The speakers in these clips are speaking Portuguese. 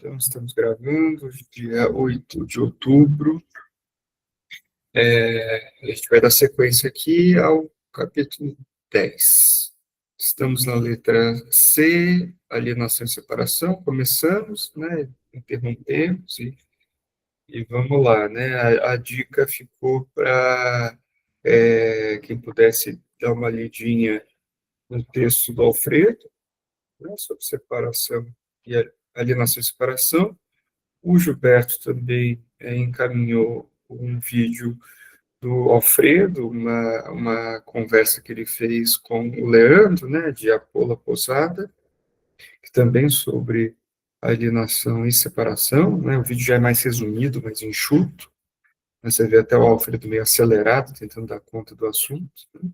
Então, estamos gravando, dia 8 de outubro. A gente vai dar sequência aqui ao capítulo 10. Estamos na letra C, alienação e separação. Começamos, né? Interrompemos e vamos lá, né? A dica ficou para quem pudesse dar uma lidinha no texto do Alfredo, né, sobre separação e alienação e separação. O Gilberto também encaminhou um vídeo do Alfredo, uma conversa que ele fez com o Leandro, né, de Apola Posada, que também sobre alienação e separação, né, o vídeo já é mais resumido, mais enxuto, né, você vê até o Alfredo meio acelerado, tentando dar conta do assunto, né.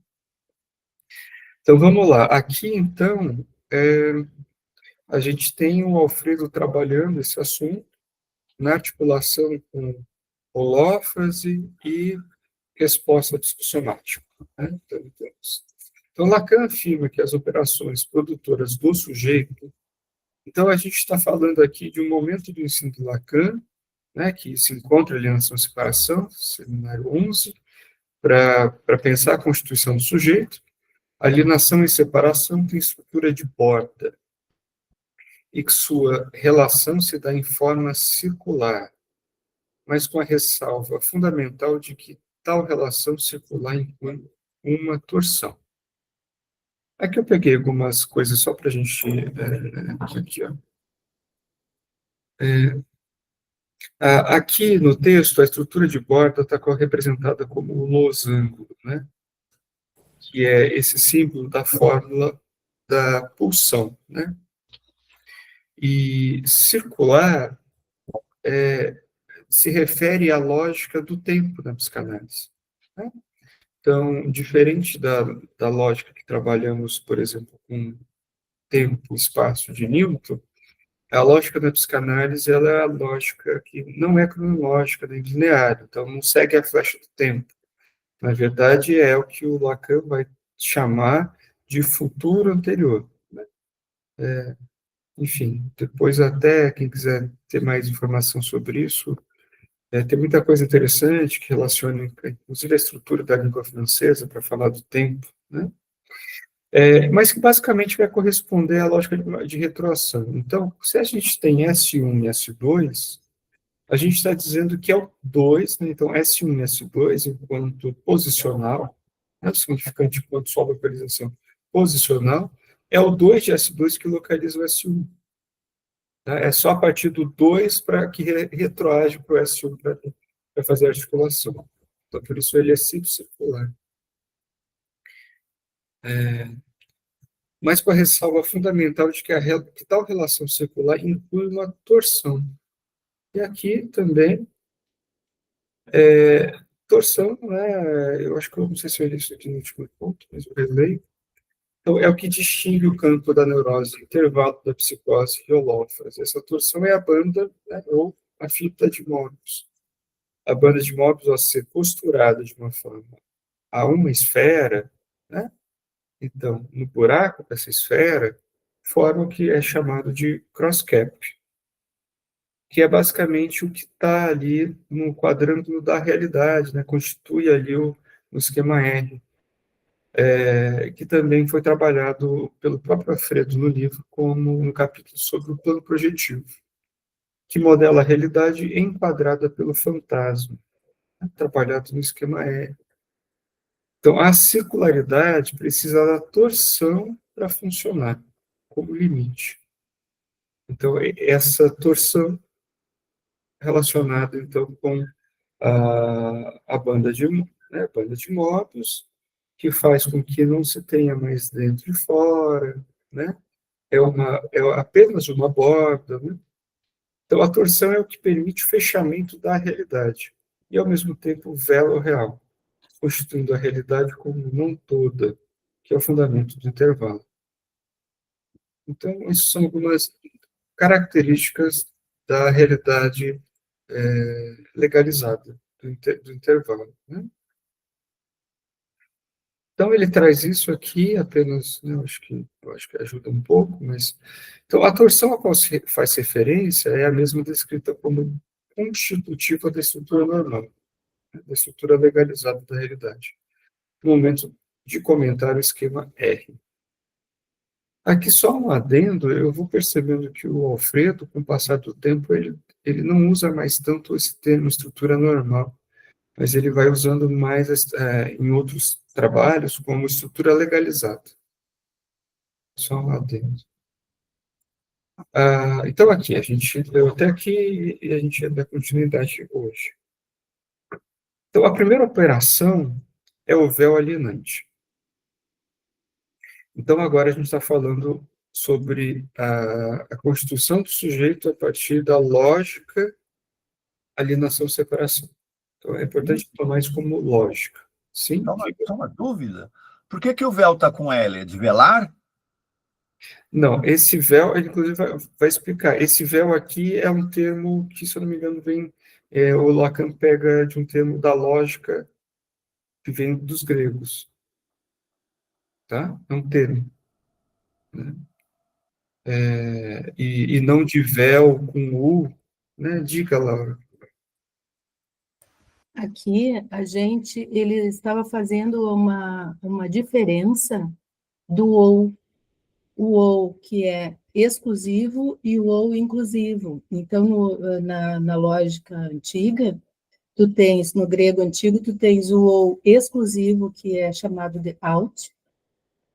Então, vamos lá. Aqui, então, a gente tem o Alfredo trabalhando esse assunto na articulação com holófrase e resposta psicossomática, né? Então, Lacan afirma que as operações produtoras do sujeito, então a gente está falando aqui de um momento do ensino de Lacan, né, que se encontra alienação e separação, seminário 11, para pensar a constituição do sujeito. Alienação e separação tem estrutura de borda, e que sua relação se dá em forma circular, mas com a ressalva fundamental de que tal relação circular inclui uma torção. Aqui eu peguei algumas coisas só para a gente... aqui, ó. Aqui no texto, a estrutura de borda está representada como o losango, né? Que é esse símbolo da fórmula da pulsão, né? E circular se refere à lógica do tempo na psicanálise, né? Então, diferente da lógica que trabalhamos, por exemplo, com tempo e espaço de Newton, a lógica da psicanálise ela é a lógica que não é cronológica nem linear, então não segue a flecha do tempo. Na verdade, é o que o Lacan vai chamar de futuro anterior, né? Enfim, depois até quem quiser ter mais informação sobre isso, tem muita coisa interessante que relaciona, inclusive, a estrutura da língua francesa para falar do tempo, né? Mas que basicamente vai corresponder à lógica de retroação. Então, se a gente tem S1 e S2, a gente está dizendo que é o 2, né? Então S1 e S2, enquanto posicional, né? O significante enquanto sua localização posicional, é o 2 de S2 que localiza o S1. Tá? É só a partir do 2 para que retroage para o S1 para fazer a articulação. Então, por isso ele é sempre circular. Mas com a ressalva fundamental de que tal relação circular inclui uma torção. E aqui também, torção, né, eu acho que eu não sei se eu li isso aqui no último ponto, mas eu releio. Então, é o que distingue o campo da neurose, intervalo da psicose e holófrase. Essa torção é a banda, né, ou a fita de Möbius. A banda de Möbius, ao ser costurada de uma forma a uma esfera, né, então, no buraco dessa esfera, forma o que é chamado de cross-cap, que é basicamente o que está ali no quadrângulo da realidade, né, constitui ali o esquema R, que também foi trabalhado pelo próprio Alfredo no livro, como um capítulo sobre o plano projetivo, que modela a realidade enquadrada pelo fantasma, né, trabalhado no esquema R. Então, a circularidade precisa da torção para funcionar como limite. Então, essa torção relacionada, então, com a banda banda de Möbius, que faz com que não se tenha mais dentro e fora, né? É apenas uma borda, né? Então, a torção é o que permite o fechamento da realidade e, ao mesmo tempo, vela o real, constituindo a realidade como não toda, que é o fundamento do intervalo. Então, essas são algumas características da realidade legalizada, do intervalo, né? Então, ele traz isso aqui apenas, né, eu acho que ajuda um pouco, mas... Então, a torção a qual se faz referência é a mesma descrita como constitutiva da estrutura normal, né, da estrutura legalizada da realidade. No momento de comentar o esquema R. Aqui só um adendo, eu vou percebendo que o Alfredo, com o passar do tempo, ele não usa mais tanto esse termo estrutura normal, mas ele vai usando mais em outros trabalhos como estrutura legalizada. Só um adendo. Então, aqui, a gente deu até aqui e a gente vai dar continuidade hoje. Então, a primeira operação é o véu alienante. Então, agora a gente está falando sobre a constituição do sujeito a partir da lógica alienação-separação. Então, é importante tomar isso como lógica. Sim? Só uma dúvida. Por que o véu está com L? É de velar? Não, esse véu, ele inclusive vai explicar. Esse véu aqui é um termo que, se eu não me engano, o Lacan pega de um termo da lógica que vem dos gregos. Tá? É um termo. Né? E não de véu com U, né? Diga, Laura. Aqui, ele estava fazendo uma diferença do ou, o ou que é exclusivo e o ou inclusivo. Então, na lógica antiga, no grego antigo, tu tens o ou exclusivo, que é chamado de out,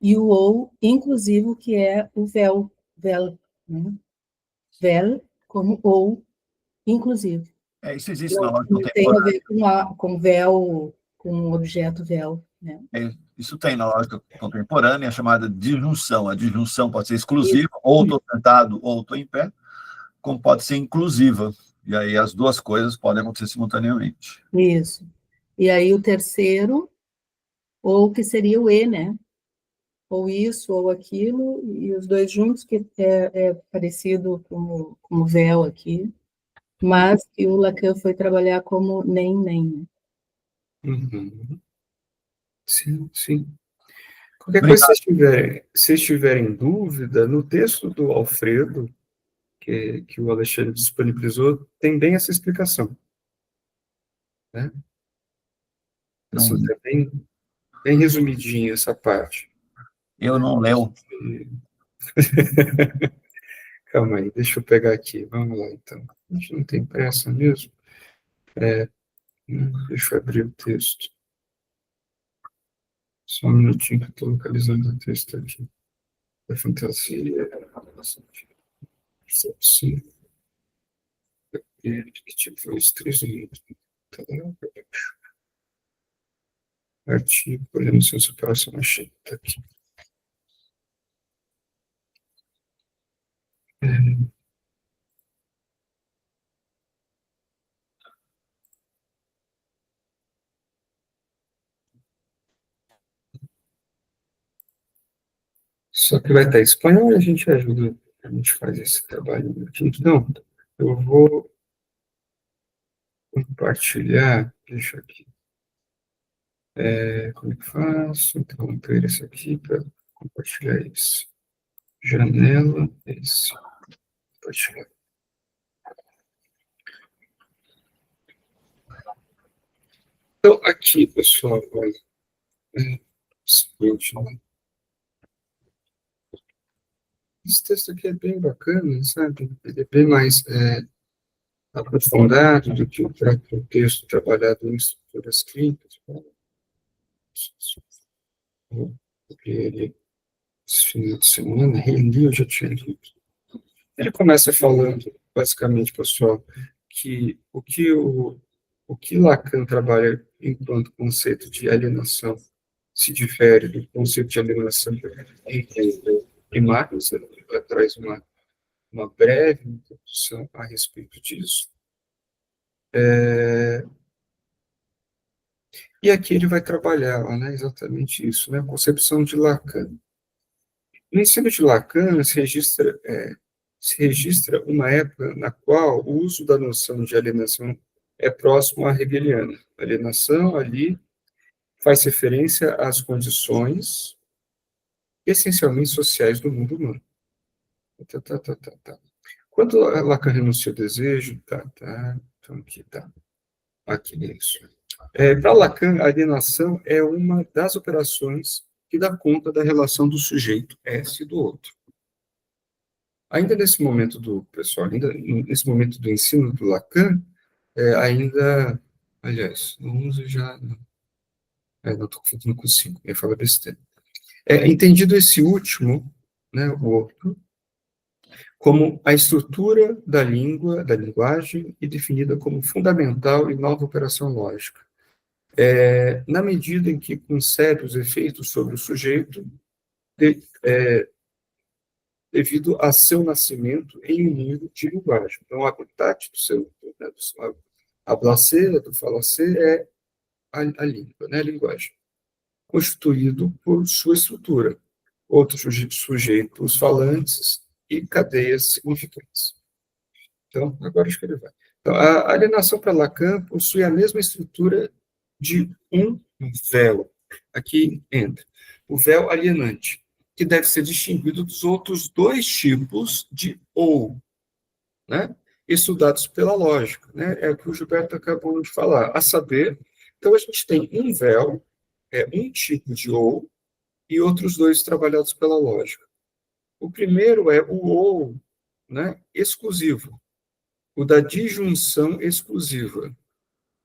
e o ou inclusivo, que é o vel, né? Vel como ou inclusivo. Isso existe na lógica Não tem a contemporânea. ver com véu, com o objeto véu, né? Isso tem na lógica contemporânea, chamada disjunção. A disjunção pode ser exclusiva, Isso. ou estou sentado, ou estou em pé, como pode ser inclusiva. E aí as duas coisas podem acontecer simultaneamente. Isso. E aí o terceiro, ou que seria o e, né? Ou isso, ou aquilo, e os dois juntos, que é parecido com o véu aqui, mas que o Lacan foi trabalhar como nem. Uhum. Sim, sim. Qualquer coisa, se estiverem em dúvida, no texto do Alfredo, que o Alexandre disponibilizou, tem bem essa explicação. Né? Assim, está bem resumidinha essa parte. Eu não leio. Calma aí, deixa eu pegar aqui. Vamos lá, então. A gente não tem pressa mesmo. Deixa eu abrir o texto. Só um minutinho que eu estou localizando o texto aqui. Da fantasia, percepção, que tipo foi os 3 minutos. Tá lá, artigo, alienação, separação, achei. Tá aqui. Só que vai estar em espanhol e a gente ajuda, a gente faz esse trabalho aqui. Então, eu vou compartilhar, deixa aqui. Como é que faço? Então, vou ter esse aqui para compartilhar isso. Janela, esse. Compartilhar. Então, aqui, pessoal, olha, seguinte, né? Esse texto aqui é bem bacana, sabe? Ele é bem mais aprofundado do que o próprio texto trabalhado em estruturas clínicas. Porque ele, esse final de semana, reli, eu já tinha lido. Ele começa falando, basicamente, pessoal, que o que Lacan trabalha enquanto conceito de alienação se difere do conceito de alienação primária, ele traz uma breve introdução a respeito disso. E aqui ele vai trabalhar, né, exatamente isso, né, a concepção de Lacan. No ensino de Lacan se registra uma época na qual o uso da noção de alienação é próximo à hegeliana. A alienação ali faz referência às condições essencialmente sociais do mundo humano. Tá. Quando Lacan renuncia ao desejo, então aqui, tá. Aqui, isso. Para Lacan, a alienação é uma das operações que dá conta da relação do sujeito S e do outro. Ainda nesse momento ainda nesse momento do ensino do Lacan, aliás, no 11 já, não estou confundindo com o 5, eu falo besteira. Entendido esse último, né, o outro, como a estrutura da língua, da linguagem, e definida como fundamental e nova operação lógica. Na medida em que concebe os efeitos sobre o sujeito, devido a seu nascimento em um mundo de linguagem. Então, o habitat hablar ser, do falar ser, é a língua, né, a linguagem, constituído por sua estrutura, outros sujeitos falantes e cadeias significantes. Então, agora acho que ele vai. Então, a alienação para Lacan possui a mesma estrutura de um véu. Aqui entra o véu alienante, que deve ser distinguido dos outros dois tipos de ou, né? Estudados pela lógica, né? É o que o Gilberto acabou de falar. A saber, então a gente tem um véu, um tipo de ou, e outros dois trabalhados pela lógica. O primeiro é o ou, né, exclusivo, o da disjunção exclusiva.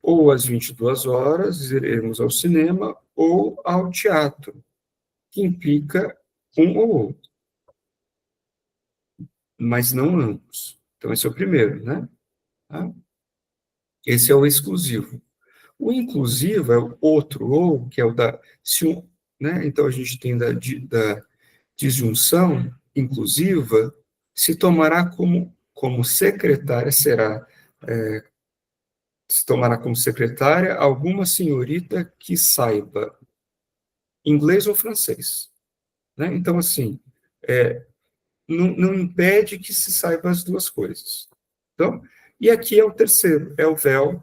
Ou às 22 horas iremos ao cinema ou ao teatro, que implica um ou outro, mas não ambos. Então, esse é o primeiro, né? Tá? Esse é o exclusivo. O inclusivo é o outro ou, que é o da... né? Então, a gente tem da disjunção inclusiva, se tomará como secretária, se tomará como secretária alguma senhorita que saiba inglês ou francês. Né? Então, assim, não impede que se saiba as duas coisas. Então, e aqui é o terceiro, é o véu,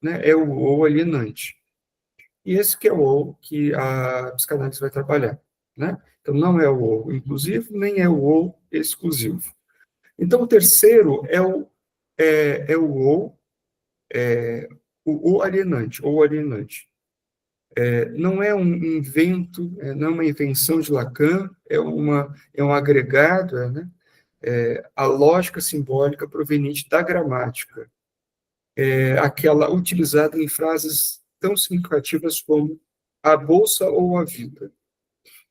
né? É o ou alienante. E esse que é o ou que a psicanálise vai trabalhar. Né? Então, não é o ou inclusivo, nem é o ou exclusivo. Então, o terceiro é o ou, o alienante, ou alienante. Não é um invento, não é uma invenção de Lacan, é um agregado, né? A lógica simbólica proveniente da gramática, aquela utilizada em frases tão significativas como a bolsa ou a vida.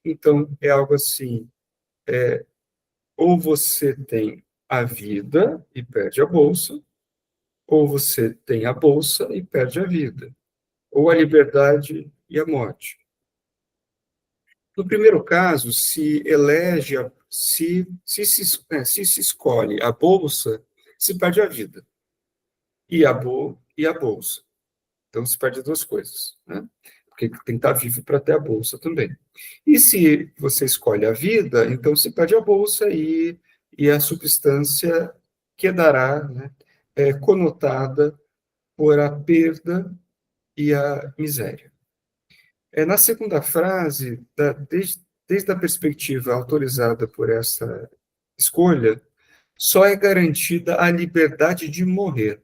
Então, é algo assim, ou você tem a vida e perde a bolsa, ou você tem a bolsa e perde a vida, ou a liberdade e a morte. No primeiro caso, se escolhe a bolsa, se perde a vida, e a bolsa. Então, se perde duas coisas, né? Porque tem que estar vivo para ter a bolsa também. E se você escolhe a vida, então se perde a bolsa e a substância quedará, né, conotada por a perda e a miséria. Na segunda frase, desde a perspectiva autorizada por essa escolha, só é garantida a liberdade de morrer.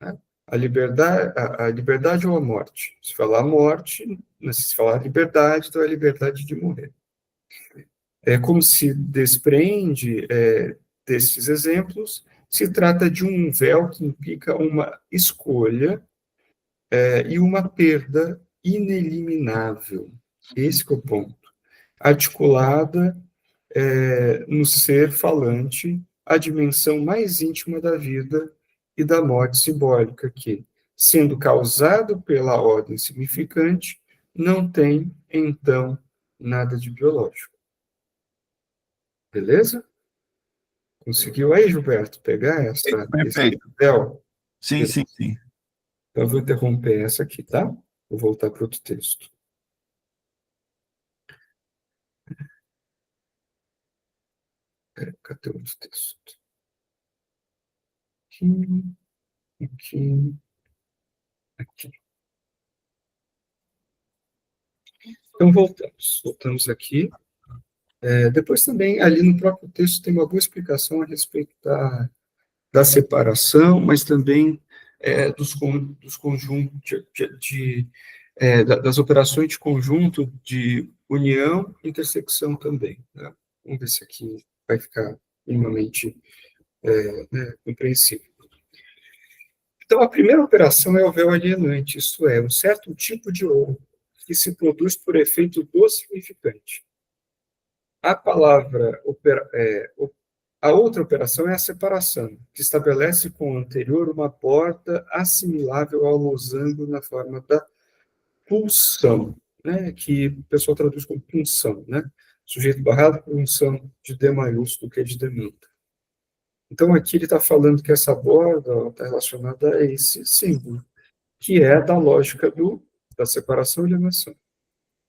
Né? A liberdade ou a morte. Se falar morte, se falar liberdade, então é a liberdade de morrer. Como se desprende desses exemplos, se trata de um véu que implica uma escolha e uma perda ineliminável. Esse que é o ponto. Articulada no ser falante, a dimensão mais íntima da vida e da morte simbólica, que, sendo causado pela ordem significante, não tem, então, nada de biológico. Beleza? Conseguiu aí, Gilberto, pegar esse Perfeito. papel? Sim, sim, sim. Então, eu vou interromper essa aqui, tá? Vou voltar para outro texto. Cadê o outro texto? Aqui, aqui, aqui. Então, voltamos aqui. Depois também, ali no próprio texto, tem uma boa explicação a respeito da separação, mas também dos conjuntos das operações de conjunto de união e intersecção também, né? Vamos ver se aqui vai ficar minimamente compreensível. Então, a primeira operação é o véu alienante, isto é, um certo tipo de ou que se produz por efeito do significante. A palavra a outra operação é a separação, que estabelece com o anterior uma borda assimilável ao losango na forma da pulsão, né, que o pessoal traduz como punção, né? Sujeito barrado, punção de D maiúsculo, que é de demanda. Então, aqui ele está falando que essa borda está relacionada a esse símbolo, que é da lógica da separação e alienação.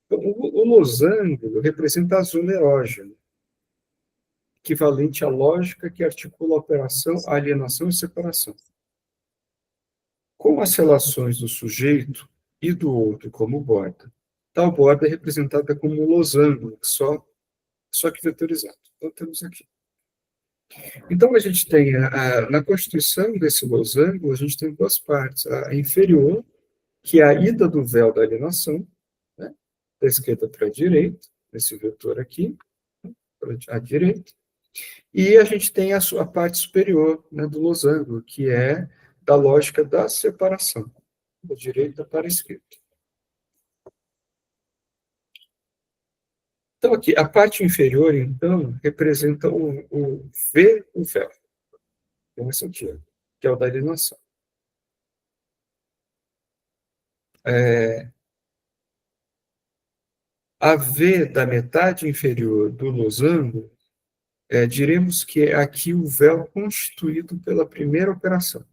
Então, o losango representa a zona erógena, equivalente à lógica que articula a operação, a alienação e separação. Com as relações do sujeito e do outro como borda, tal borda é representada como um losango, só que vetorizado. Então, temos aqui. Então, a gente tem, na constituição desse losango, a gente tem duas partes. A inferior, que é a ida do véu da alienação, né, da esquerda para a direita, esse vetor aqui, para a direita, e a gente tem a parte superior, né, do losango, que é da lógica da separação, da direita para a esquerda. Então, aqui, a parte inferior, então, representa o véu, então, esse aqui, que é o da alienação. A V da metade inferior do losango, diremos que é aqui o véu constituído pela primeira operação.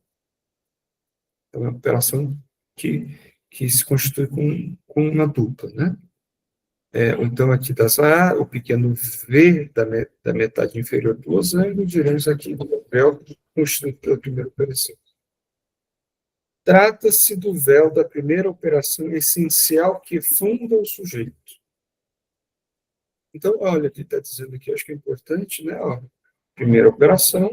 É uma operação que se constitui com uma dupla, né? Então, aqui dá o pequeno V da metade inferior do losango, diremos aqui o véu constituído pela primeira operação. Trata-se do véu da primeira operação essencial que funda o sujeito. Então, olha, ele está dizendo aqui, acho que é importante, né? Ó, primeira operação,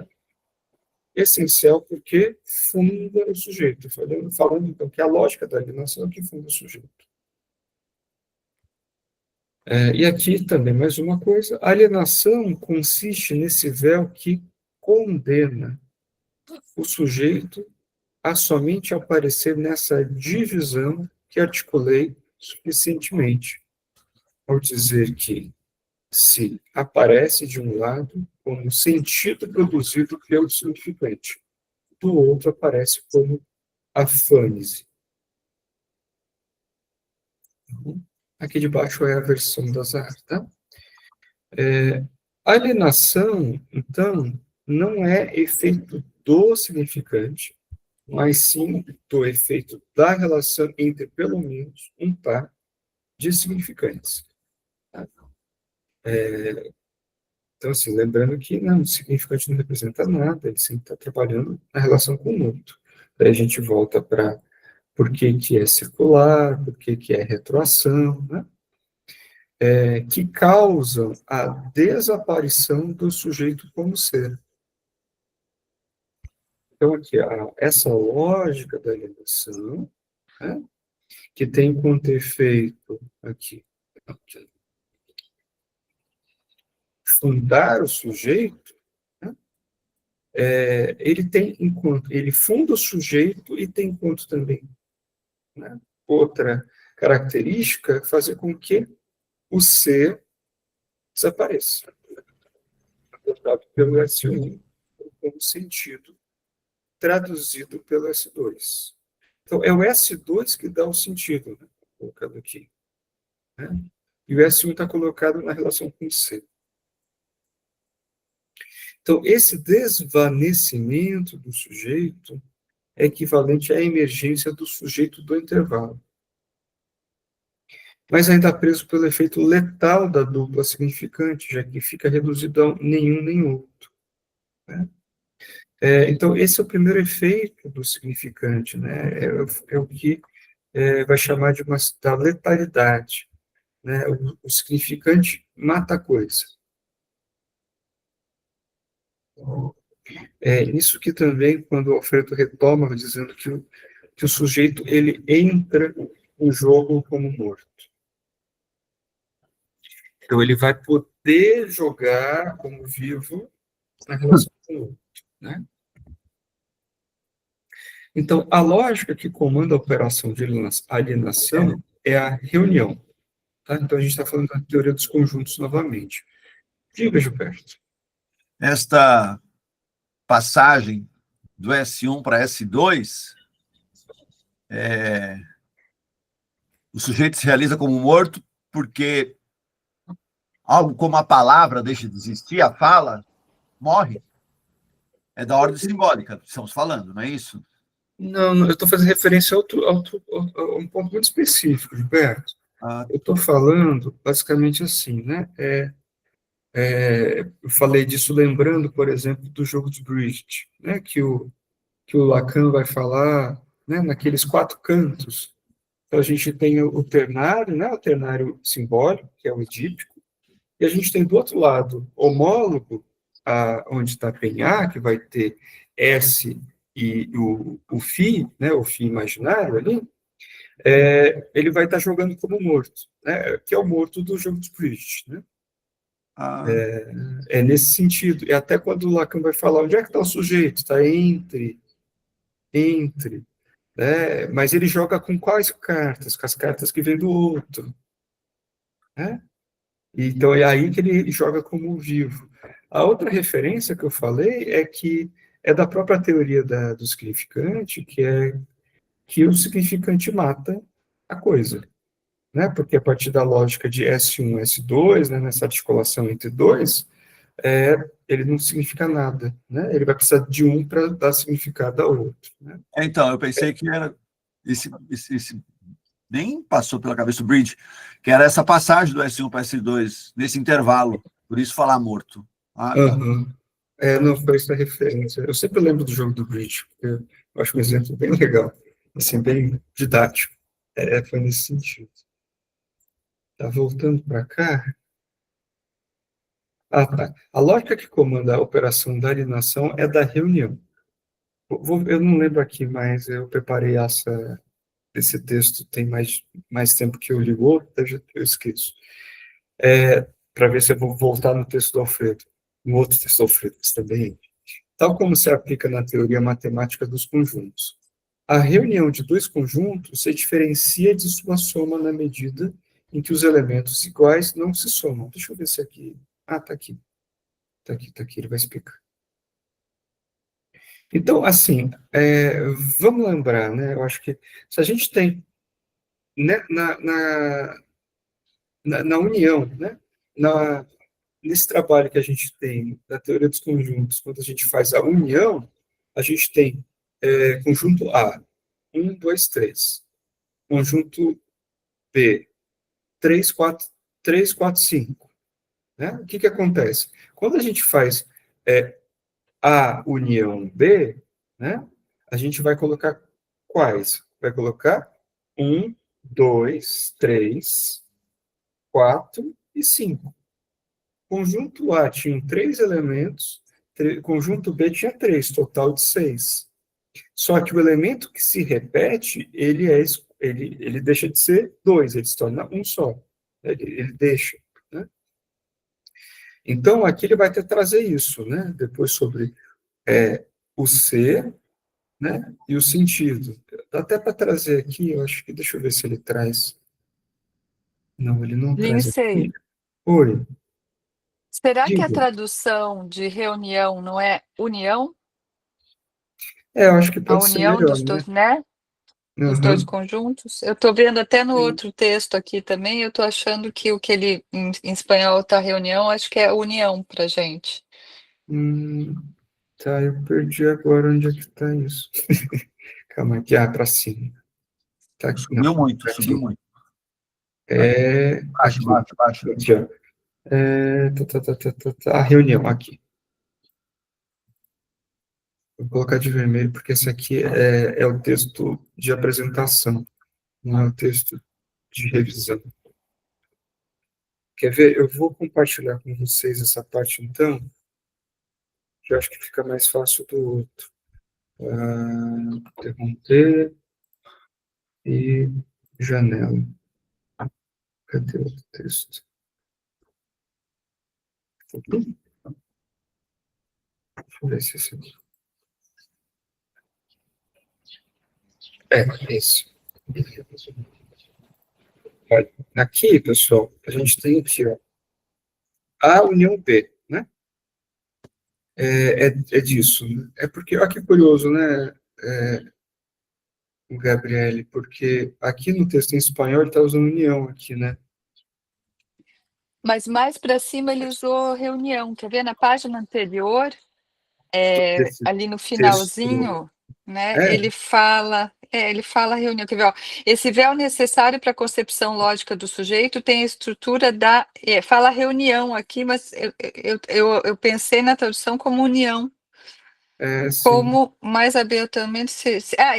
essencial porque funda o sujeito. Falando, então, que a lógica da alienação é que funda o sujeito. E aqui também mais uma coisa, a alienação consiste nesse véu que condena o sujeito a somente aparecer nessa divisão que articulei suficientemente, ao dizer que se aparece de um lado como sentido produzido pelo significante, do outro aparece como afânise. Aqui de baixo é a versão da Zahar, tá? A alienação, então, não é efeito do significante, mas sim do efeito da relação entre, pelo menos, um par de significantes. Tá? Então, assim, lembrando que o significante não representa nada, ele sempre está trabalhando na relação com o outro. Daí a gente volta para por que é circular, por que é retroação, né? Que causam a desaparição do sujeito como ser. Então, aqui, essa lógica da alienação, né, que tem como efeito aqui, fundar o sujeito, né, ele funda o sujeito e tem enquanto também, né, outra característica, fazer com que o ser desapareça, adotado pelo S1 como sentido, traduzido pelo S2. Então, é o S2 que dá o sentido, né, colocado aqui. Né? E o S1 está colocado na relação com o C. Então, esse desvanecimento do sujeito é equivalente à emergência do sujeito do intervalo. Mas ainda preso pelo efeito letal da dupla significante, já que fica reduzido a nenhum nem outro. Né? Então, esse é o primeiro efeito do significante, né? É o que vai chamar da letalidade, né? O significante mata a coisa. É isso que também, quando o Alfredo retoma, dizendo que o sujeito ele entra no jogo como morto. Então, ele vai poder jogar como vivo na relação com o outro, né? Então, a lógica que comanda a operação de alienação é a reunião. Tá? Então, a gente está falando da teoria dos conjuntos novamente. Diga, Gilberto. Esta passagem do S1 para S2, o sujeito se realiza como morto porque algo como a palavra deixa de existir, a fala morre. É da ordem simbólica que estamos falando, não é isso? Não, eu estou fazendo referência a um ponto muito específico, Gilberto. Eu estou falando basicamente assim, né? Eu falei disso lembrando, por exemplo, do jogo de Bridge, né? Que o Lacan vai falar, né? Naqueles 4 cantos. Então, a gente tem o ternário, né? O ternário simbólico, que é o edípico, e a gente tem do outro lado, homólogo, onde está Penhar, que vai ter S e o Φ, né, o Φ imaginário ali, ele vai estar jogando como morto, né, que é o morto do jogo de Bridge. Né? É nesse sentido. E até quando o Lacan vai falar onde é que está o sujeito, está entre, né? Mas ele joga com quais cartas? Com as cartas que vêm do outro. Né? Então, é aí que ele joga como vivo. A outra referência que eu falei é que é da própria teoria do significante, que é que o significante mata a coisa. Né? Porque a partir da lógica de S1, S2, né, nessa articulação entre dois, ele não significa nada. Né? Ele vai precisar de um para dar significado ao outro. Né? Então, eu pensei que era esse nem passou pela cabeça do Bridge, que era essa passagem do S1 para S2, nesse intervalo, por isso falar morto. Tá. Uhum. Não foi essa referência. Eu sempre lembro do jogo do Bridge, porque eu acho um exemplo bem legal, assim, bem didático. Foi nesse sentido. Tá voltando para cá. Tá. A lógica que comanda a operação da alienação é da reunião. Eu não lembro aqui, mas eu preparei esse texto tem mais tempo que eu li o outro, eu esqueço. Para ver se eu vou voltar no texto do Alfredo. No outro texto do Alfredo, que também. Tal como se aplica na teoria matemática dos conjuntos. A reunião de 2 conjuntos se diferencia de sua soma na medida em que os elementos iguais não se somam. Deixa eu ver se aqui... tá aqui. Tá aqui, ele vai explicar. Então, assim, vamos lembrar, né? Eu acho que se a gente tem, né, na união, né? Nesse trabalho que a gente tem da teoria dos conjuntos, quando a gente faz a união, a gente tem conjunto A, 1, 2, 3. Conjunto B, 3, 4, 3, 4, 5. Né? O que acontece? Quando a gente faz A união B, né, a gente vai colocar quais? Vai colocar 1, 2, 3, 4 e 5. Conjunto A tinha 3 elementos, conjunto B tinha 3, total de 6. Só que o elemento que se repete, ele deixa de ser 2, ele se torna um só. Ele deixa. Né? Então, aqui ele vai ter que trazer isso, né? Depois sobre o ser, né? E o sentido. Dá até para trazer aqui, eu acho que, deixa eu ver se ele traz. Não, ele não traz Lindsay, aqui. Oi, será que a diga. tradução de reunião não é união? Eu acho que A pode ser união melhor, dos né? dois, né? Dos dois Uhum. conjuntos? Eu estou vendo até no Sim. outro texto aqui também, eu estou achando que o que ele em espanhol está reunião, acho que é união para gente. Hum, tá, eu perdi agora onde é que está isso. Calma aqui, para cima. Tá aqui, não, Subiu muito, tá subiu aqui. muito. Aqui, Baixo. aqui, ó. A reunião, aqui. Vou colocar de vermelho, porque esse aqui é o texto de apresentação, não é o texto de revisão. Quer ver? Eu vou compartilhar com vocês essa parte, então, que eu acho que fica mais fácil do outro. Interromper e janela. Cadê o texto? Deixa eu ver se esse aqui. Esse. Olha, aqui, pessoal, a gente tem aqui, ó, A união B, né? É disso. Né? É porque, olha que curioso, né, Gabriele, porque aqui no texto em espanhol ele está usando união aqui, né? Mas mais para cima ele usou reunião. Quer ver? Na página anterior, Esse ali no texto. finalzinho, né? É, Ele fala reunião. Quer ver? Ó, esse véu necessário para a concepção lógica do sujeito tem a estrutura da. Fala reunião aqui, mas eu pensei na tradução como união. sim. Como mais habitualmente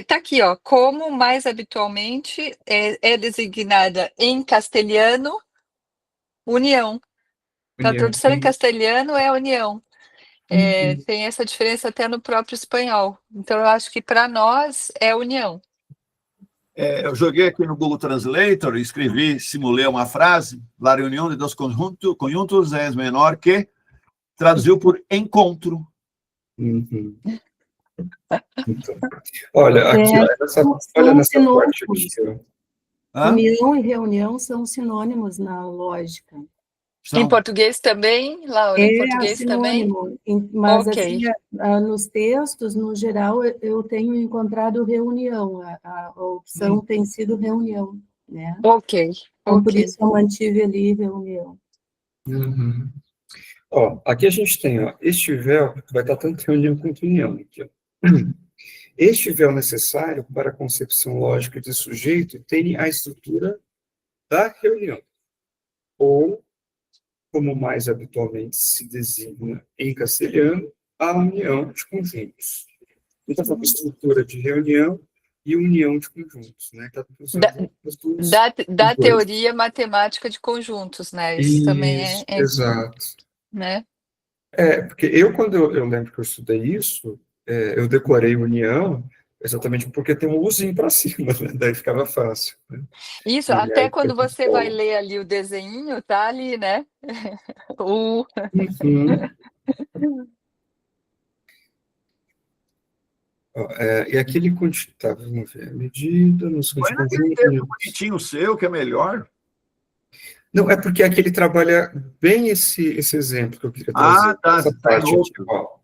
tá aqui, ó. Como mais habitualmente é designada em castelhano união. Então, a União. tradução em castelhano é união. Uhum. Tem essa diferença até no próprio espanhol. Então, eu acho que para nós é união. Eu joguei aqui no Google Translator, escrevi, simulei uma frase, la reunião de dois conjuntos é menor que, traduziu por encontro. Uhum. Então, olha, aqui, olha nessa parte aqui. Ó. União e reunião são sinônimos na lógica. Em português também, Laura? Em português também? Sinônimo, mas Ok. assim, nos textos, no geral, eu tenho encontrado reunião, a opção tem sido reunião, né? Ok. Então, por isso eu mantive ali reunião. Uhum. Ó, aqui a gente tem, ó, este véu vai estar tanto reunião quanto união. Aqui, ó. Este véu necessário para a concepção lógica de sujeito tem a estrutura da reunião, ou, como mais habitualmente se designa em castelhano, a união de conjuntos. Então, foi uma estrutura de reunião e união de conjuntos, né? Tá usando as duas, Da os dois. teoria matemática de conjuntos, né? Isso também Isso, exato. né? Porque quando eu lembro que eu estudei isso, eu decorei união exatamente porque tem um uzinho para cima, né? Daí ficava fácil. Né? Isso, E até aí, quando você vai ler ali o desenho, tá ali, né? Uhum. Ó, e aqui ele tá, vamos ver, a medida, noção de Põe naquele conjunto. texto bonitinho seu, que é melhor. Não, é porque aqui ele trabalha bem esse exemplo que eu queria trazer. Tá. Essa Tá em parte aqui, outro. ó.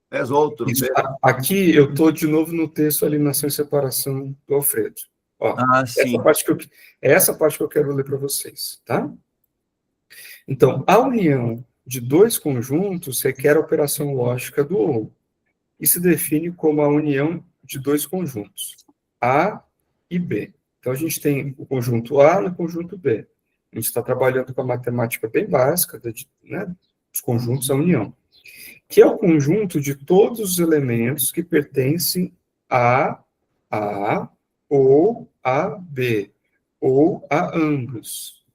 É outro. Isso. Aqui eu estou de novo no texto Alienação e Separação do Alfredo. Ó, Sim. essa parte que eu quero ler para vocês, tá? Então, a união de dois conjuntos requer a operação lógica do ou, e se define como a união de dois conjuntos, A e B. Então, a gente tem o conjunto A e o conjunto B. A gente está trabalhando com a matemática bem básica, né, dos conjuntos, a união, que é o conjunto de todos os elementos que pertencem a ou a B, ou a ambos.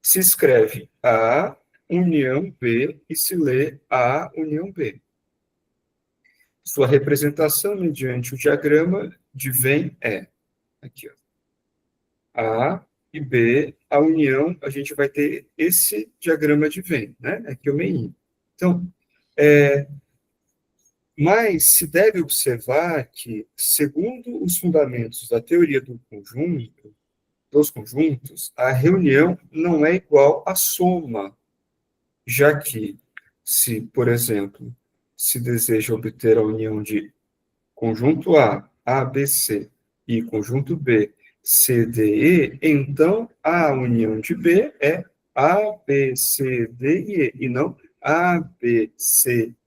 Se escreve A união B e se lê A união B. Sua representação mediante o diagrama de Venn é aqui, ó. A e B, a união, a gente vai ter esse diagrama de Venn, né? Aqui o meio. Então, mas se deve observar que, segundo os fundamentos da teoria dos conjuntos, a reunião não é igual à soma, já que, se, por exemplo, se deseja obter a união de conjunto A, ABC, e conjunto B, CDE, então a união de B é ABCDE, e não ABCCDE.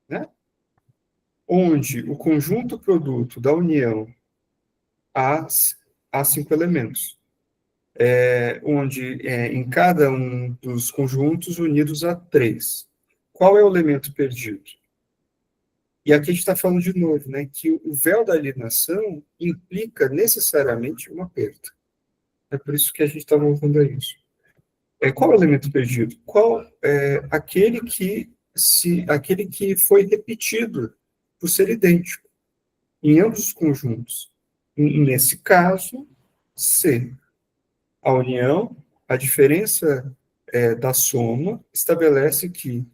Né? Onde o conjunto produto da união há 5 elementos, onde em cada um dos conjuntos unidos há 3. Qual é o elemento perdido? E aqui a gente está falando de novo, né, que o véu da alienação implica necessariamente uma perda. É por isso que a gente está voltando a isso. Qual é o elemento perdido? Qual é aquele que foi repetido por ser idêntico em ambos os conjuntos? Nesse caso, C. A união, a diferença da soma, estabelece que,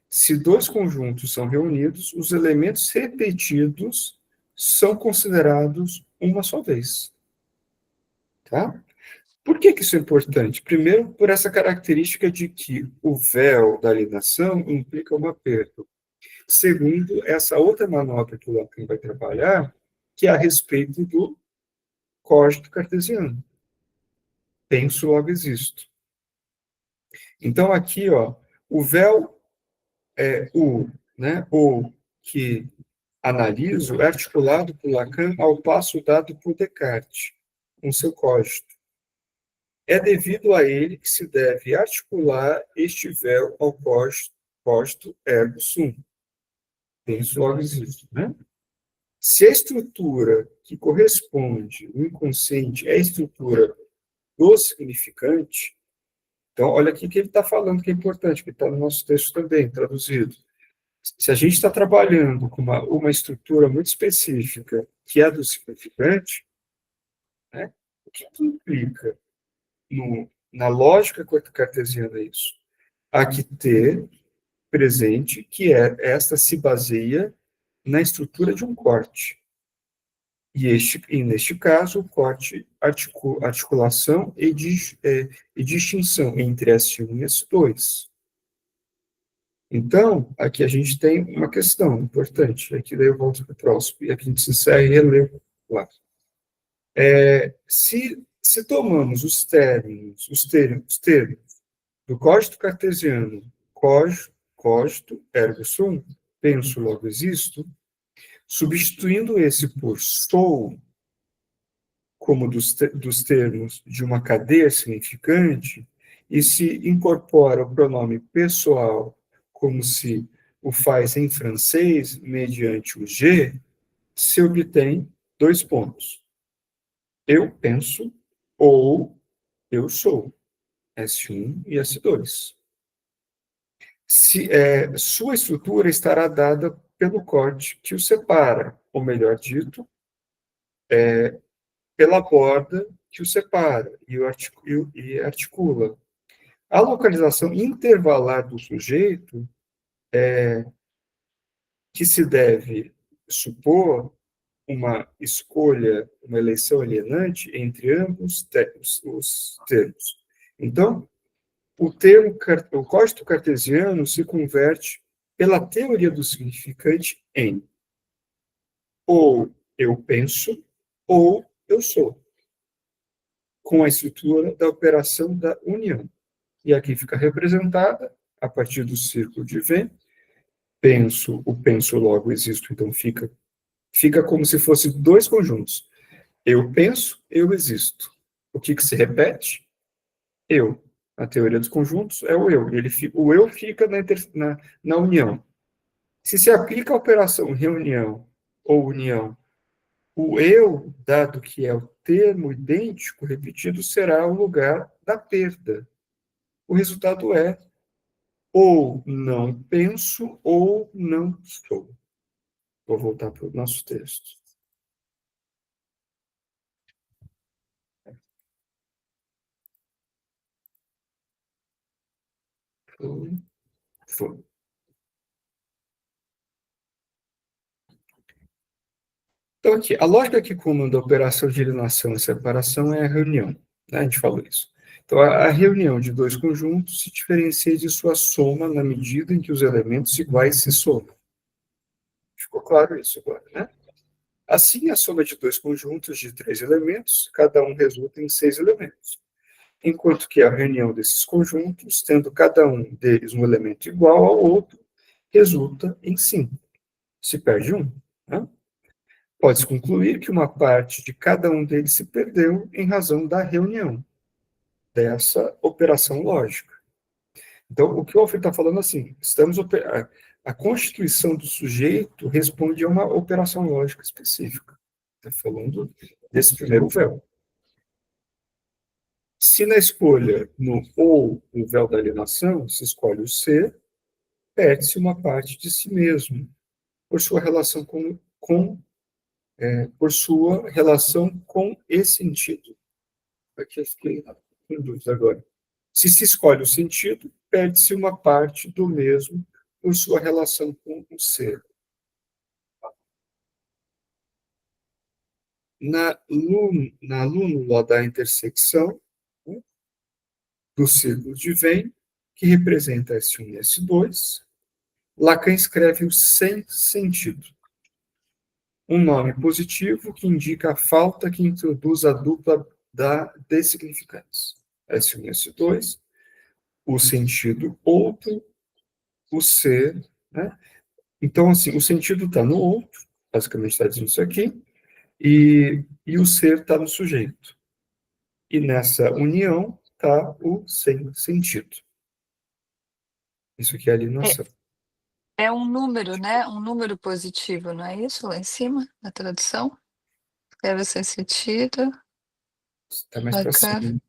se dois conjuntos são reunidos, os elementos repetidos são considerados uma só vez. Tá? Por que isso é importante? Primeiro, por essa característica de que o véu da alienação implica uma perda. Segundo, essa outra manobra que o Lacan vai trabalhar, que é a respeito do código cartesiano. Penso, logo existo. Então, aqui, ó, o véu o que analiso, é articulado por Lacan ao passo dado por Descartes, com seu código. É devido a ele que se deve articular este véu ao código ergo sum. Penso, logo existo, né? Se a estrutura que corresponde no inconsciente é a estrutura do significante, então, olha aqui que ele está falando que é importante, que está no nosso texto também, traduzido. Se a gente está trabalhando com uma estrutura muito específica, que é a do significante, né, o que implica na lógica cartesiana isso? Há que ter presente que esta se baseia na estrutura de um corte. E neste caso, o corte, articulação e distinção entre S1 e S2. Então, aqui a gente tem uma questão importante, aqui daí eu volto para o próximo, e aqui a gente se encerra e relevo lá. Se tomamos os termos do código cartesiano, cogito, ergo sum, penso, logo existo, substituindo esse por sou, como dos termos de uma cadeia significante, e se incorpora o pronome pessoal, como se o faz em francês, mediante o G, se obtém 2 pontos. Eu penso ou eu sou, S1 e S2. Sua estrutura estará dada pelo corte que o separa, ou melhor dito, pela borda que o separa e articula. A localização intervalar do sujeito que se deve supor uma escolha, uma eleição alienante entre ambos os termos. Então, o código cartesiano se converte, pela teoria do significante, em ou eu penso ou eu sou, com a estrutura da operação da união. E aqui fica representada, a partir do círculo de Venn, o penso logo existo, então fica como se fosse 2 conjuntos. Eu penso, eu existo. O que se repete? Eu. A teoria dos conjuntos é o eu. O eu fica na união. Se aplica a operação reunião ou união, o eu, dado que é o termo idêntico repetido, será o lugar da perda. O resultado é ou não penso ou não sou. Vou voltar para o nosso texto. Foi. Então, aqui, a lógica que comanda a operação de alienação e separação é a reunião. Né? A gente falou isso. Então, a reunião de 2 conjuntos se diferencia de sua soma na medida em que os elementos iguais se somam. Ficou claro isso agora, né? Assim, a soma de 2 conjuntos de 3 elementos, cada um resulta em 6 elementos. Enquanto que a reunião desses conjuntos, tendo cada um deles um elemento igual ao outro, resulta em 5. Se perde um, né? Pode-se concluir que uma parte de cada um deles se perdeu em razão da reunião, dessa operação lógica. Então, o que o Alfredo está falando assim, a constituição do sujeito responde a uma operação lógica específica. Está falando desse primeiro véu. Se na escolha no ou o véu da alienação se escolhe o ser, perde-se uma parte de si mesmo, por sua relação por sua relação com esse sentido. Aqui eu fiquei com dúvida agora. Se se escolhe o sentido, perde-se uma parte do mesmo por sua relação com o ser. Na lúnula da intersecção, né, do círculo de Venn, que representa S1 e S2, Lacan escreve o sem sentido, um nome positivo que indica a falta que introduz a dupla da dessignificância. S1 e S2, o sentido outro, o ser, né? Então, assim, o sentido está no outro, basicamente está dizendo isso aqui, e o ser está no sujeito. E nessa união está o sem sentido. Isso aqui é alienação. É um número, né? Um número positivo, não é isso? Lá em cima, na tradução. Escreve sem sentido. Está mais para Bacana. cima.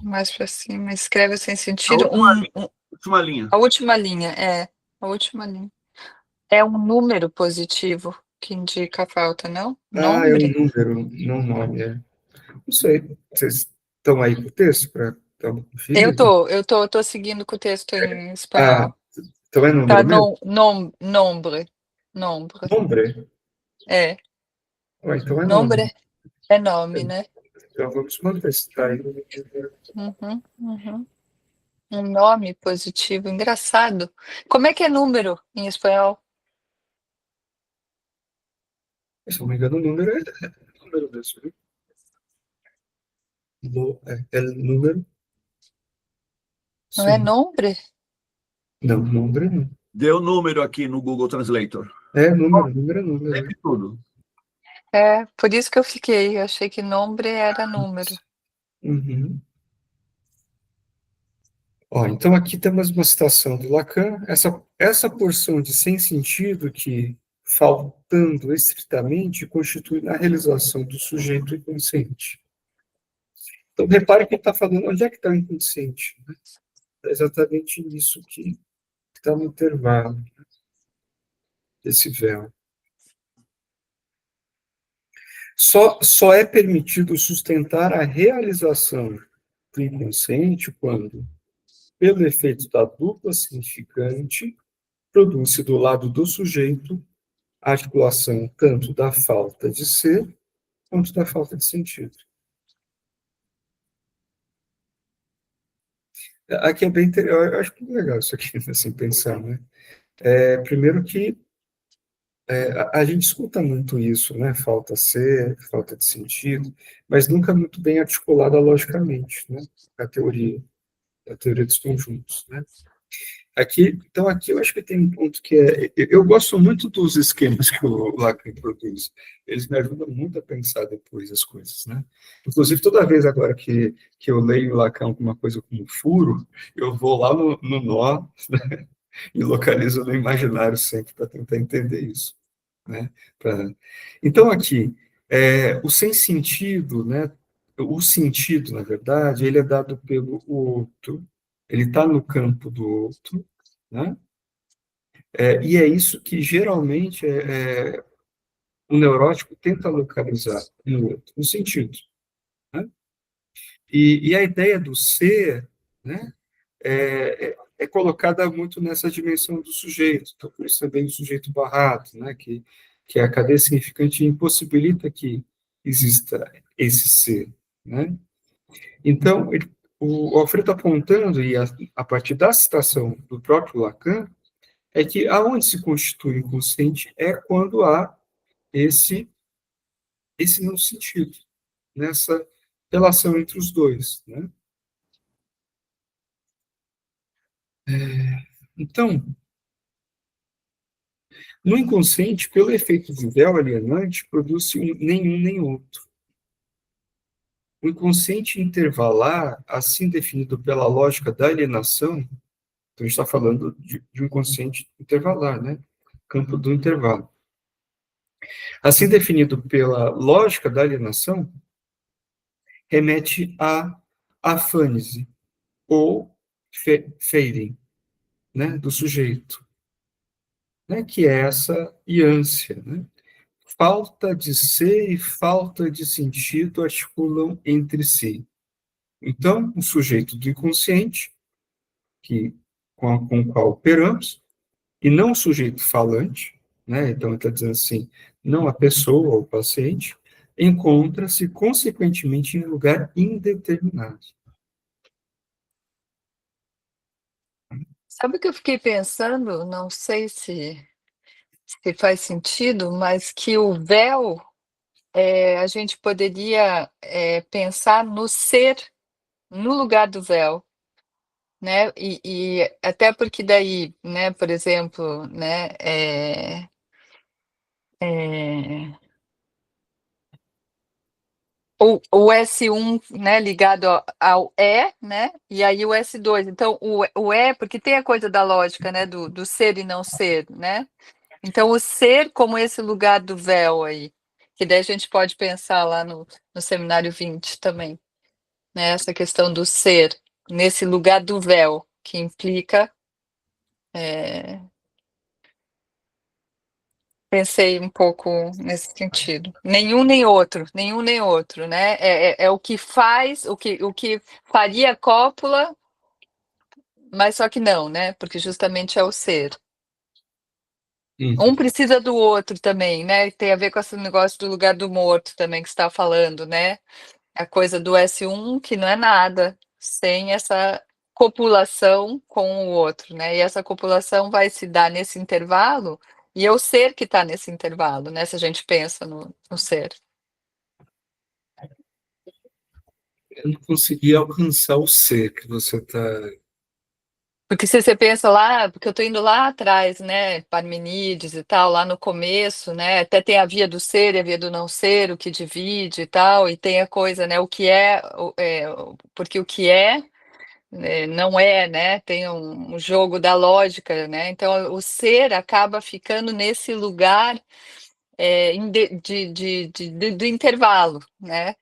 Mais para cima. Escreve sem A sentido. última linha. A última linha, a última linha. É um número positivo que indica a falta, não? Ah, é um Nombre? número, não nome. Não sei. Vocês estão aí com o texto para dar uma conferida? Eu tô seguindo com o texto em Ah, espanhol. então é Tá, número mesmo? nombre. Nombre? É. Ah, então é nome. Nombre é nome, né? Então vamos manter esse tá aí. Uhum. Um nome positivo, engraçado. Como é que é número em espanhol? Se não me engano, o número é número mesmo. Viu? É número? Não é Sim. nombre? Não, número não. Deu número aqui no Google Translator. É número é número. Sempre tudo. É, por isso que eu fiquei. Eu achei que nombre era número. Uhum. Ó, então aqui temos uma citação do Lacan, essa porção de sem sentido que, faltando estritamente, constitui na realização do sujeito inconsciente. Então, repare que ele está falando, onde é que está o inconsciente? Né? É exatamente nisso que está no intervalo desse véu. Só é permitido sustentar a realização do inconsciente quando, pelo efeito da dupla significante, produz-se do lado do sujeito a articulação tanto da falta de ser quanto da falta de sentido. Aqui é bem, eu acho que é legal isso aqui, assim, pensar, né? Primeiro que a gente escuta muito isso, né? Falta ser, falta de sentido, mas nunca muito bem articulada logicamente, né? A teoria dos conjuntos, né? Então aqui eu acho que tem um ponto que eu gosto muito dos esquemas que o Lacan produz. Eles me ajudam muito a pensar depois as coisas, né? Inclusive, toda vez agora que eu leio Lacan alguma coisa como furo, eu vou lá no nó, né? E localizo no imaginário sempre para tentar entender isso, né? Então aqui, o sem sentido, né? O sentido, na verdade, ele é dado pelo outro, ele está no campo do outro, né? E é isso que geralmente o neurótico tenta localizar no outro, no sentido, né? E a ideia do ser, né, é colocada muito nessa dimensão do sujeito, então por isso também o sujeito barrado, né, que a cadeia significante impossibilita que exista esse ser, né? Então, o Alfredo está apontando, e a partir da citação do próprio Lacan, é que aonde se constitui o inconsciente é quando há esse não sentido, nessa relação entre os dois, né? Então, no inconsciente, pelo efeito do véu alienante, produz-se nenhum nem outro. O inconsciente intervalar, assim definido pela lógica da alienação, então a gente está falando de um inconsciente intervalar, né? Campo do intervalo. Assim definido pela lógica da alienação, remete afânise ou fading, né, do sujeito, né, que é essa ânsia, né? Falta de ser e falta de sentido articulam entre si. Então, o sujeito do inconsciente, com o qual operamos, e não o sujeito falante, né? Então, ele está dizendo assim, não a pessoa ou o paciente, encontra-se, consequentemente, em lugar indeterminado. Sabe o que eu fiquei pensando? Não sei se faz sentido, mas que o véu, a gente poderia pensar no ser no lugar do véu, né? E até porque daí, né, por exemplo, né, o S1, né, ligado ao E, né, e aí o S2. Então, o E, porque tem a coisa da lógica, né, do ser e não ser, né? Então, o ser como esse lugar do véu aí, que daí a gente pode pensar lá no seminário 20 também, né? Essa questão do ser, nesse lugar do véu, que implica. Pensei um pouco nesse sentido. Nenhum nem outro, né? É o que faz, o que faria a cópula, mas só que não, né? Porque justamente é o ser. Um precisa do outro também, né? Tem a ver com esse negócio do lugar do morto também que você está falando, né? A coisa do S1, que não é nada sem essa copulação com o outro, né? E essa copulação vai se dar nesse intervalo, e é o ser que está nesse intervalo, né? Se a gente pensa no ser. Eu não consegui alcançar o ser que você está... Porque se você pensa lá, porque eu estou indo lá atrás, né, Parmenides e tal, lá no começo, né, até tem a via do ser e a via do não ser, o que divide e tal, e tem a coisa, né, o que porque o que não é, né, tem um jogo da lógica, né, então o ser acaba ficando nesse lugar do intervalo, né,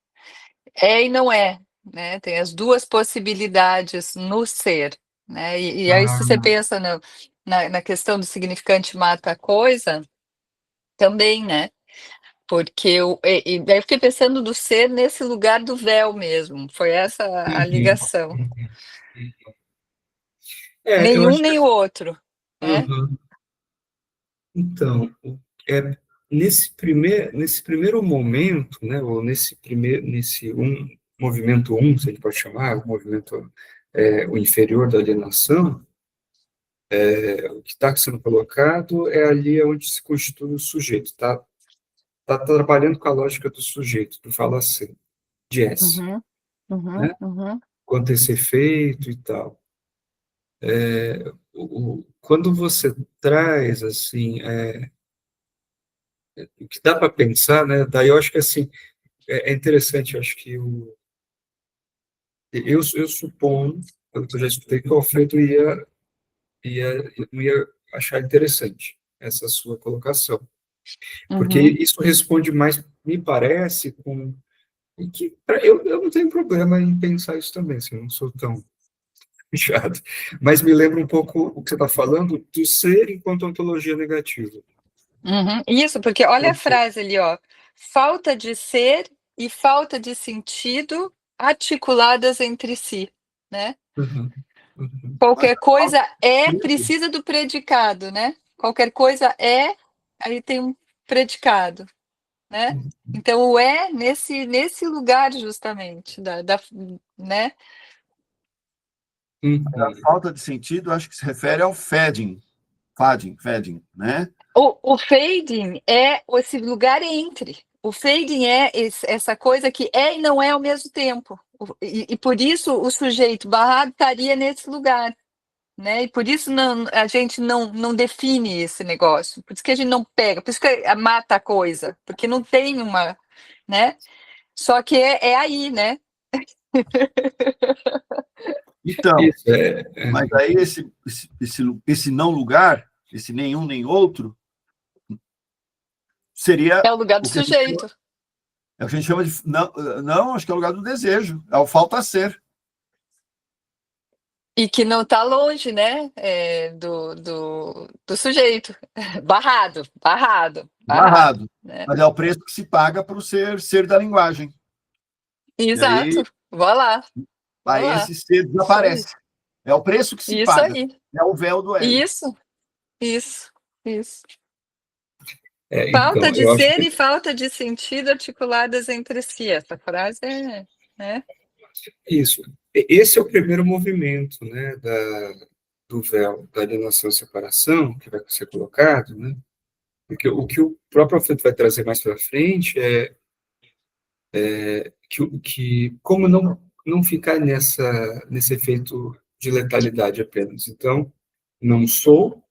é e não é, né, tem as duas possibilidades no ser, né, e aí se você pensa na questão do significante mata a coisa, também, né, porque e daí eu fiquei pensando do ser nesse lugar do véu mesmo, foi essa a ligação. Eu Nenhum acho nem o outro, né? que... Então, é, nesse primeiro momento, né, ou nesse movimento se a gente pode chamar, o movimento o inferior da alienação, o que está sendo colocado é ali onde se constitui o sujeito, está trabalhando com a lógica do sujeito, do falação, de S, Uhum, uhum, né, uhum, quanto esse efeito e tal. Quando você traz, assim, o que dá para pensar, né, daí eu acho que, assim, é interessante, eu acho que eu suponho, pelo que eu já escutei, que o Alfredo ia achar interessante essa sua colocação, porque uhum, isso responde mais, me parece, com e que eu não tenho problema em pensar isso também, assim, eu não sou tão fechado, mas me lembra um pouco o que você está falando do ser enquanto ontologia negativa. uhum. Isso, porque olha a frase ali, ó. Falta de ser e falta de sentido articuladas entre si, né? Uhum, uhum. Qualquer coisa precisa do predicado, né? Qualquer coisa aí tem um predicado, né? Então o nesse lugar justamente né? Uhum. A falta de sentido, acho que se refere ao fading, né? O fading é esse lugar entre. O fading é essa coisa que é e não é ao mesmo tempo. E por isso o sujeito barrado estaria nesse lugar, né? E por isso a gente não define esse negócio. Por isso que a gente não pega, por isso que mata a coisa, porque não tem uma, né? Só que é aí, né? Então, Isso, mas aí esse não lugar, esse nenhum nem outro, seria É o lugar do o que a gente chama, sujeito. é o que a gente chama de. Não, acho que é o lugar do desejo, é o falta ser. E que não está longe, né, do sujeito. Barrado, Barrado. né? Mas é o preço que se paga para o ser da linguagem. E Exato. aí, Vou lá. esse ser Isso aí. desaparece. É o preço que se Isso paga. aí. É o véu do ego. Isso. Então, Falta de eu acho ser que e falta de sentido articuladas entre si. Essa frase é, né? isso. Esse é o primeiro movimento, né, do véu, da alienação e separação, que vai ser colocado, né? Porque o que o próprio Alfredo vai trazer mais para frente é que como não ficar nesse efeito de letalidade apenas. Então, não sou,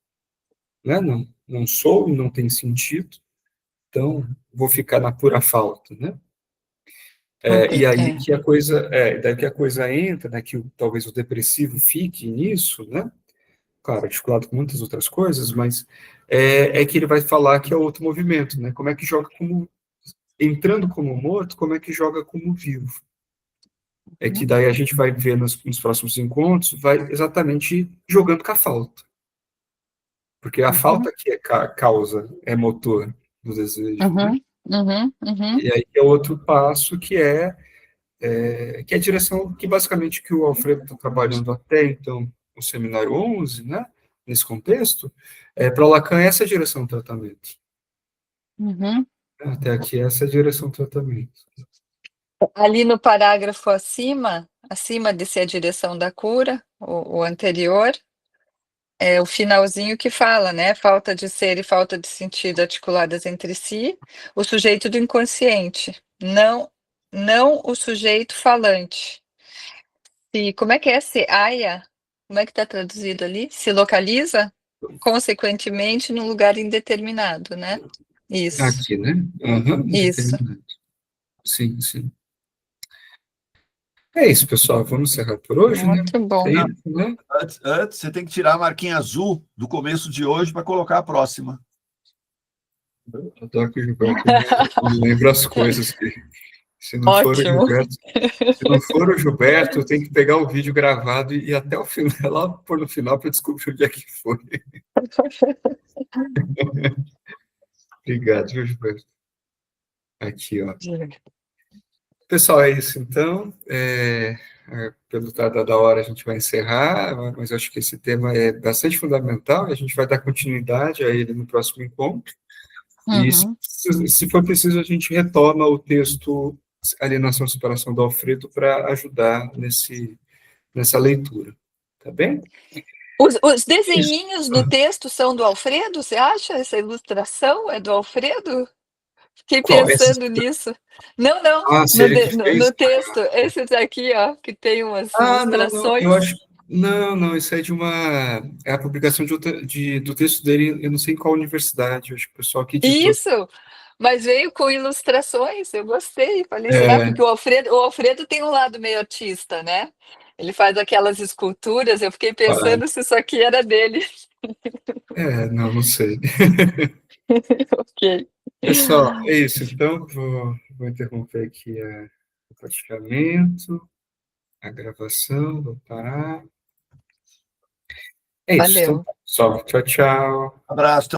né? Não sou, não tem sentido. Então, vou ficar na pura falta, né? E aí que daí que a coisa entra, né? Que talvez o depressivo fique nisso, né? Claro, articulado com muitas outras coisas, mas é que ele vai falar que é outro movimento, né? Como é que joga entrando como morto, como é que joga como vivo? É que daí a gente vai ver nos próximos encontros, vai exatamente jogando com a falta. Porque a falta que é causa, é motor do desejo, né? E aí é outro passo que é a direção que basicamente que o Alfredo está trabalhando até então no seminário 11, né? Nesse contexto, para Lacan essa é a direção do tratamento. Até aqui essa é a direção do tratamento. Ali no parágrafo acima de ser a direção da cura, o anterior, é o finalzinho que fala, né? Falta de ser e falta de sentido articuladas entre si, o sujeito do inconsciente, não o sujeito falante. E como é que é? Se aia, como é que está traduzido ali? Se localiza, consequentemente, num lugar indeterminado, né? Isso, Aqui, né? Uhum, isso. determinado. Sim, sim. É isso, pessoal. Vamos encerrar por hoje, né? Muito bom. Tempo, né? Antes, você tem que tirar a marquinha azul do começo de hoje para colocar a próxima. Eu adoro que o Gilberto me lembra as coisas que, se não for o Ótimo. Gilberto, se não for o Gilberto, eu tenho que pegar o vídeo gravado e ir até o final, lá por no final, para descobrir onde é que foi. Obrigado, viu, Gilberto? Aqui, ó. Pessoal, é isso então. Pelo da hora a gente vai encerrar, mas eu acho que esse tema é bastante fundamental e a gente vai dar continuidade a ele no próximo encontro. E se for preciso, a gente retoma o texto Alienação e Separação do Alfredo para ajudar nessa leitura. Tá bem? Os desenhinhos no texto são do Alfredo, você acha? Essa ilustração é do Alfredo? Fiquei Qual? pensando nisso. Não, Se ele que no fez? texto, esses aqui, ó, que tem umas Não, ilustrações. eu acho. Não, isso é é a publicação do texto dele, eu não sei em qual universidade, eu acho que o pessoal que editou. Isso, mas veio com ilustrações, eu gostei. Falei, será? É, Porque o Alfredo tem um lado meio artista, né? Ele faz aquelas esculturas, eu fiquei pensando se isso aqui era dele. não sei. Ok. Pessoal, é isso. Então, vou interromper aqui o praticamento, a gravação, vou parar. É isso. Então, Valeu. pessoal, tchau, tchau. Abraço.